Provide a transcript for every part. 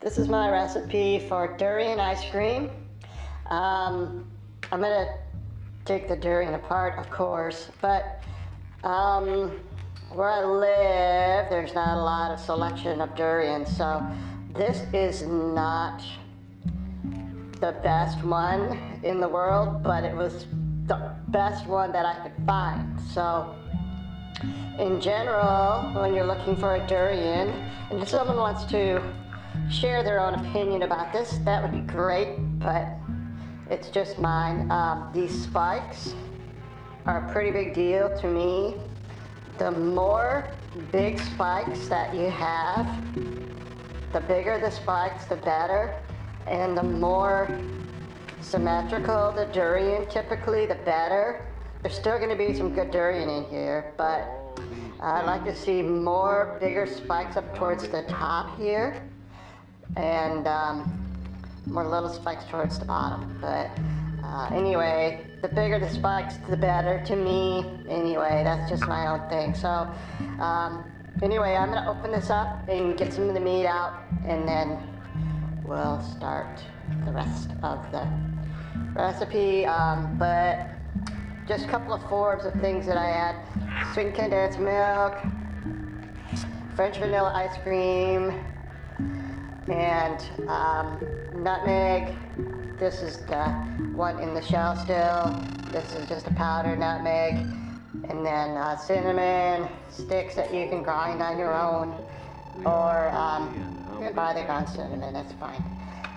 This is my recipe for durian ice cream. I'm gonna take the durian apart, of course, but where I live, there's not a lot of selection of durian, so this is not the best one in the world, but it was the best one that I could find. So in general, when you're looking for a durian, and if someone wants to share their own opinion about this, that would be great, but it's just mine. These spikes are a pretty big deal to me. The more big spikes that you have, the bigger the spikes, the better, and the more symmetrical the durian, typically, the better. There's still going to be some good durian in here, but I'd like to see more bigger spikes up towards the top here, and more little spikes towards the bottom. But anyway, the bigger the spikes, the better to me. Anyway, that's just my own thing. So anyway, I'm gonna open this up and get some of the meat out, and then we'll start the rest of the recipe. But just a couple of forms of things that I add: sweetened condensed milk, French vanilla ice cream, and nutmeg. This is the one in the shell still. This is just a powdered nutmeg. And then cinnamon sticks that you can grind on your own, or you can buy the ground cinnamon, that's fine.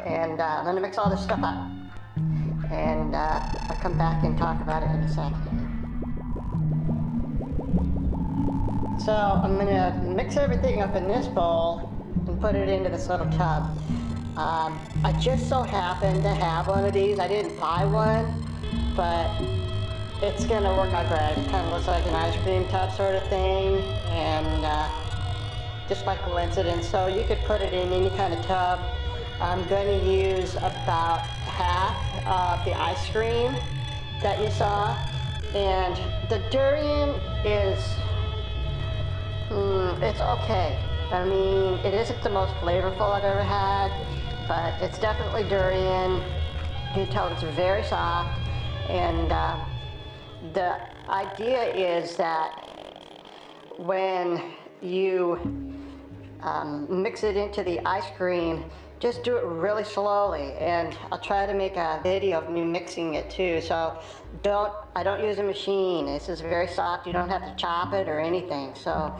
And I'm gonna mix all this stuff up, and I'll come back and talk about it in a second. So I'm gonna mix everything up in this bowl and put it into this little tub. I just so happen to have one of these. I didn't buy one, but it's gonna work out great. It kind of looks like an ice cream tub sort of thing, and just by coincidence. So you could put it in any kind of tub. I'm gonna use about half of the ice cream that you saw, and the durian is, it's okay. I mean, it isn't the most flavorful I've ever had, but it's definitely durian. You can tell it's very soft, and the idea is that when you mix it into the ice cream, just do it really slowly, and I'll try to make a video of me mixing it too. So I don't use a machine. This is very soft. You don't have to chop it or anything. So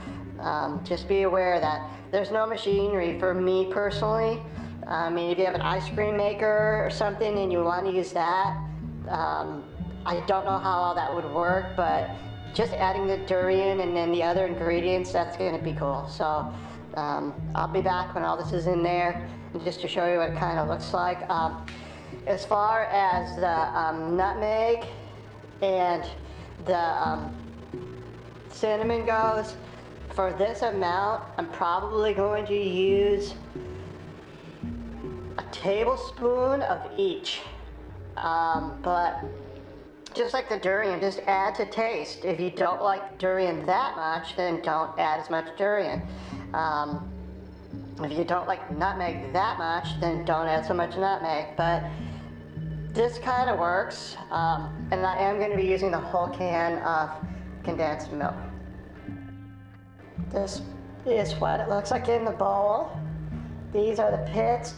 just be aware that there's no machinery for me personally. I mean, if you have an ice cream maker or something and you want to use that, I don't know how all that would work, but just adding the durian and then the other ingredients, that's going to be cool. So I'll be back when all this is in there, just to show you what it kind of looks like. As far as the nutmeg and the cinnamon goes, for this amount, I'm probably going to use a tablespoon of each. But just like the durian, just add to taste. If you don't like durian that much, then don't add as much durian. If you don't like nutmeg that much, then don't add so much nutmeg. But this kind of works, and I am going to be using the whole can of condensed milk. This is what it looks like in the bowl. These are the pits.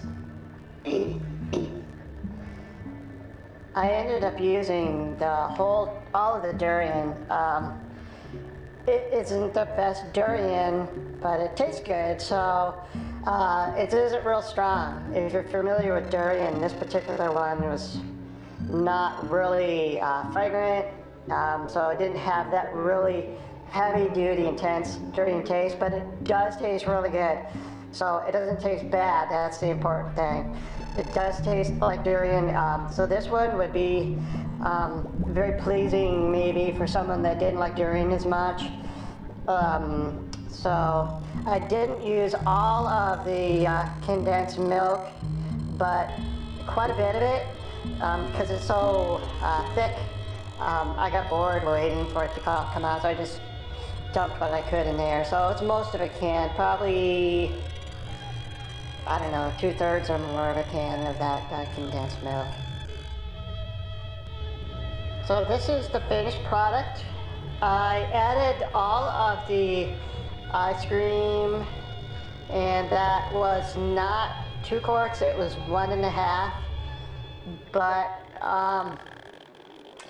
I ended up using all of the durian. It isn't the best durian, but it tastes good, so it isn't real strong. If you're familiar with durian, this particular one was not really fragrant, so it didn't have that really heavy-duty, intense durian taste, but it does taste really good. So it doesn't taste bad, that's the important thing. It does taste like durian, so this one would be very pleasing maybe for someone that didn't like durian as much. So I didn't use all of the condensed milk, but quite a bit of it, because it's so thick. I got bored waiting for it to come out, so I just dumped what I could in there. So it's most of a can, probably I don't know, 2/3 or more of a can of that condensed milk. So this is the finished product. I added all of the ice cream, and that was not 2 quarts, it was 1.5. But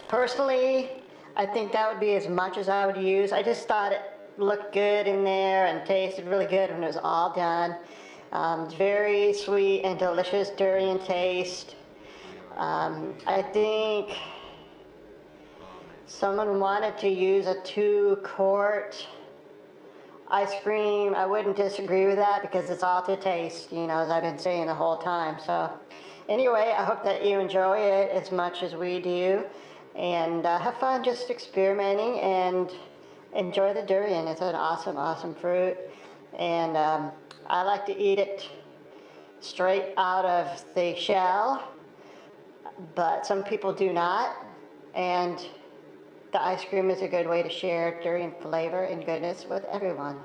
personally, I think that would be as much as I would use. I just thought it looked good in there and tasted really good when it was all done. Very sweet and delicious durian taste. I think someone wanted to use a 2 quart ice cream. I wouldn't disagree with that because it's all to taste, as I've been saying the whole time. So anyway, I hope that you enjoy it as much as we do, and have fun just experimenting and enjoy the durian. It's an awesome, awesome fruit, and I like to eat it straight out of the shell, but some people do not, and the ice cream is a good way to share durian flavor and goodness with everyone.